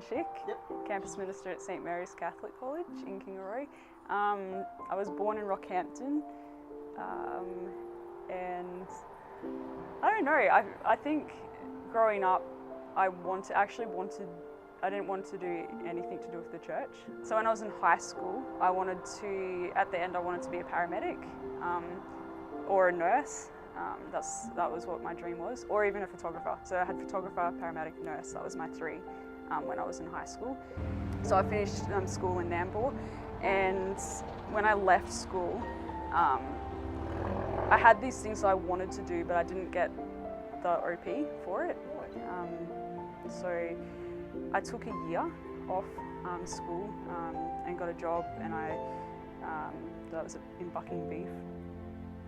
Schick, campus minister at St Mary's Catholic College in Kingaroy. I was born in Rockhampton, and I don't know, I think growing up I didn't want to do anything to do with the church. So when I was in high school, at the end I wanted to be a paramedic or a nurse. That was what my dream was, or even a photographer. So I had photographer, paramedic, nurse. That was my three when I was in high school. So I finished school in Nambour, and when I left school, I had these things I wanted to do, but I didn't get the OP for it. So I took a year off school and got a job, and that was in bucking beef.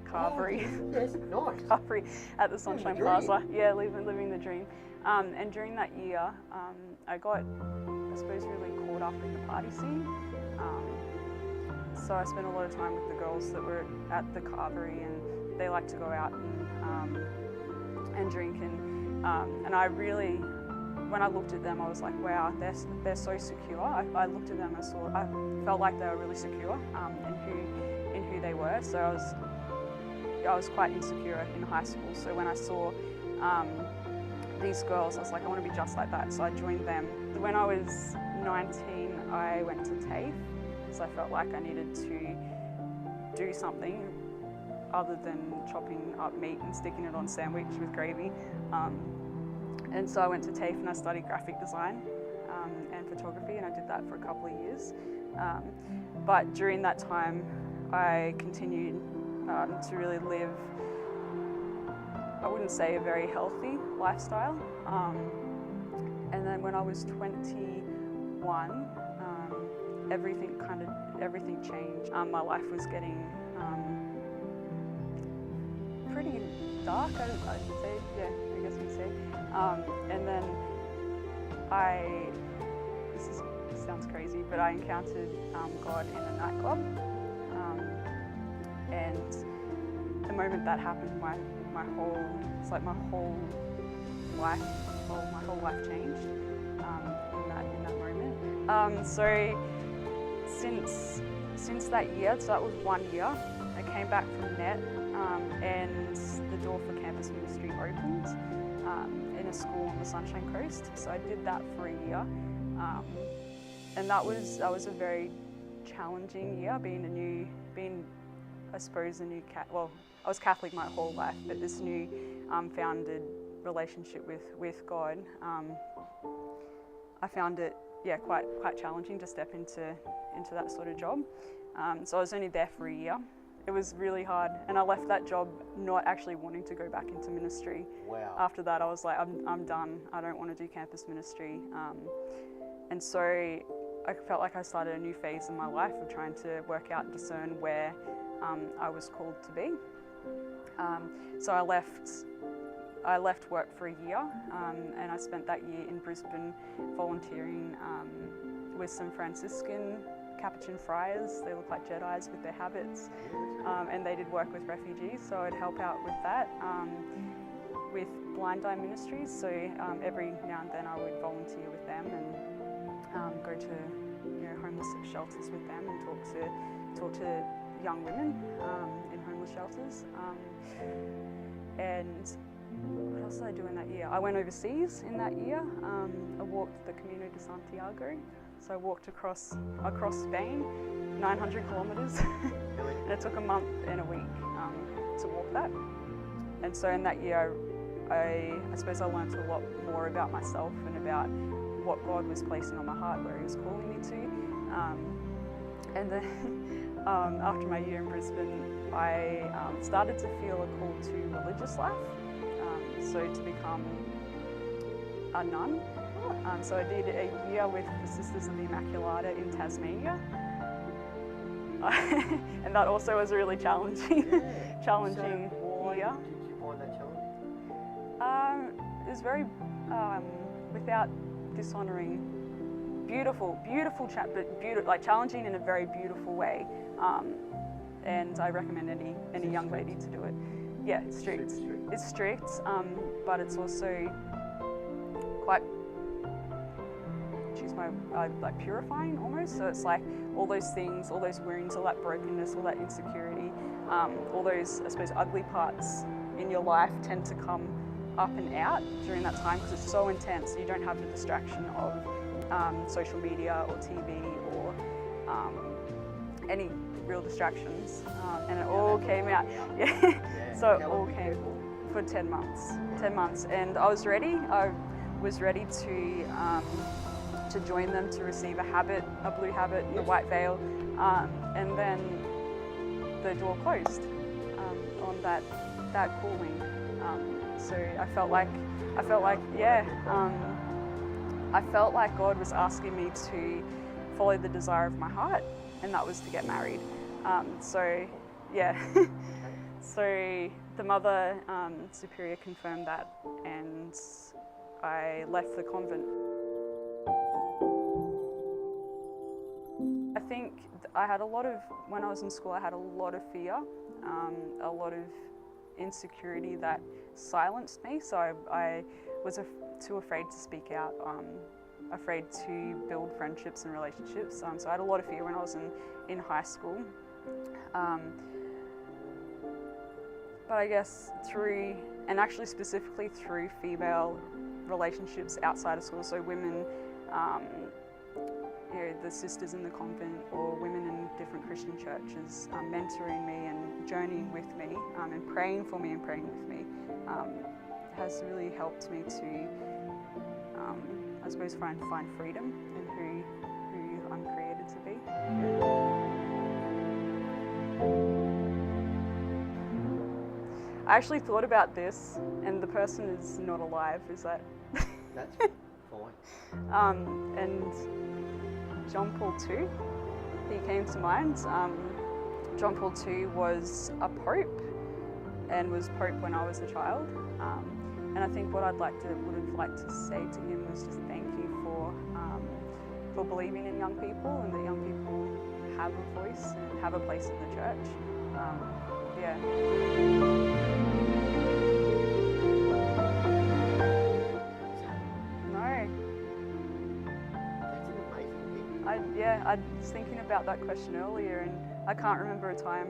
Carvery. Oh, yes, nice. Carvery at the Sunshine Plaza. Yeah, living the dream. And during that year, I got, I suppose, really caught up in the party scene. So I spent a lot of time with the girls that were at the Carvery, and they like to go out and drink. And I really, when I looked at them, I was like, wow, they're so secure. I looked at them and I felt like they were really secure in who they were. So I was quite insecure in high school. So when I saw these girls, I was like, I want to be just like that. So I joined them. When I was 19, I went to TAFE, because I felt like I needed to do something other than chopping up meat and sticking it on sandwich with gravy. And so I went to TAFE and I studied graphic design and photography, and I did that for a couple of years. But during that time, I continued to really live, I wouldn't say a very healthy lifestyle. And then when I was 21, everything changed. My life was getting pretty dark, I should say. Yeah, I guess you'd say. And then this sounds crazy, but I encountered God in a nightclub. And the moment that happened, my whole life changed in that moment. So since that year, so that was 1 year, I came back from NET, and the door for campus ministry opened in a school on the Sunshine Coast. So I did that for a year, and that was a very challenging year, I suppose a new well, I was Catholic my whole life, but this new founded relationship with God, I found it quite challenging to step into that sort of job. So I was only there for a year. It was really hard, and I left that job not actually wanting to go back into ministry. Wow. After that, I was like, I'm done. I don't want to do campus ministry. And so I felt like I started a new phase in my life of trying to work out and discern where I was called to be. So I left work for a year, and I spent that year in Brisbane volunteering with some Franciscan Capuchin friars. They look like Jedis with their habits, and they did work with refugees, so I'd help out with that. With Blind Eye Ministries, so every now and then I would volunteer with them and go to homeless shelters with them and talk to young women in homeless shelters. And what else did I do in that year? I went overseas in that year. I walked the Camino de Santiago. So I walked across Spain, 900 kilometres, and it took a month and a week to walk that. And so in that year, I suppose I learned a lot more about myself and about what God was placing on my heart, where He was calling me to. And then after my year in Brisbane, I started to feel a call to religious life, so to become a nun. So I did a year with the Sisters of the Immaculata in Tasmania, and that also was a really challenging So why year. did you find that challenging? It was very, without dishonouring, beautiful, but like challenging in a very beautiful way. And I recommend any young lady to do it. Yeah, it's strict. It's strict, but it's also quite she's my like purifying almost. So it's like all those things, all those wounds, all that brokenness, all that insecurity, all those, I suppose, ugly parts in your life tend to come up and out during that time because it's so intense. You don't have the distraction of social media or TV or any real distractions, and it all came out. Yeah. So it all came for 10 months. 10 months, and I was ready. I was ready to join them, to receive a blue habit, and the white veil, and then the door closed on that calling. So I felt like God was asking me to follow the desire of my heart, and that was to get married. So yeah, so the Mother Superior confirmed that, and I left the convent. I think I had when I was in school, I had a lot of fear, a lot of insecurity that silenced me. So I was too afraid to speak out, afraid to build friendships and relationships. So I had a lot of fear when I was in high school. But I guess through, and actually specifically through female relationships outside of school, so women, the sisters in the convent or women in different Christian churches mentoring me and journeying with me and praying for me and praying with me has really helped me to, I suppose, find freedom in who I'm created to be. I actually thought about this, and the person is not alive. Is that? That's fine. And John Paul II, he came to mind. John Paul II was a pope, and was pope when I was a child. And I think what would have liked to say to him was just thank you for believing in young people, and that young people have a voice and have a place in the church. Yeah. No. That's an amazing thing. I was thinking about that question earlier, and I can't remember a time.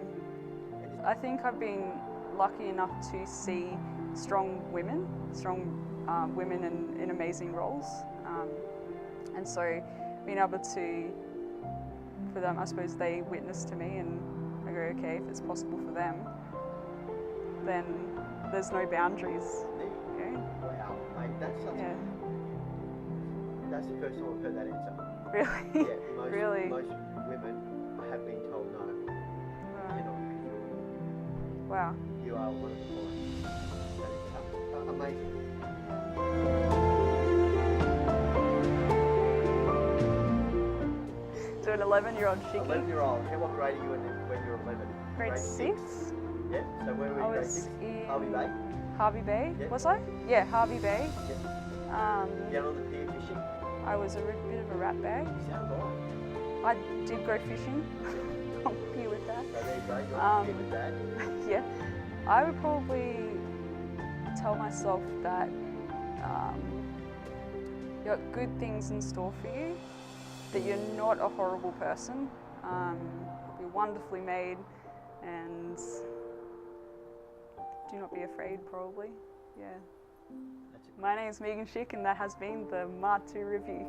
I think I've been lucky enough to see strong women in amazing roles, and so being able to, for them, I suppose they witness to me, and I go, okay, if it's possible for them, then there's no boundaries. Yeah. Wow, mate, that's such Yeah. That's the first time I've heard that answer. Really? Yeah, Really? Most women have been told no. You're not because Wow. you are one of the kind. That is tough. Amazing. To an 11-year-old Shiki. 11-year-old. What grade are you in when you're 11? Grade 6. Yeah. So where were you? I Grade was 6? in Harvey Bay. Harvey Bay. Yeah. Was I? Yeah, Harvey Bay. Yeah. Down on the pier fishing. I was a bit of a rat bag. You sound right. I did go fishing. I'm here with that. So there you go. You're on the pier with Dad. Yeah. I would probably tell myself that you got good things in store for you, that you're not a horrible person, you're wonderfully made, and do not be afraid, probably. Yeah. My name is Megan Schick, and that has been the Mar 2 Review.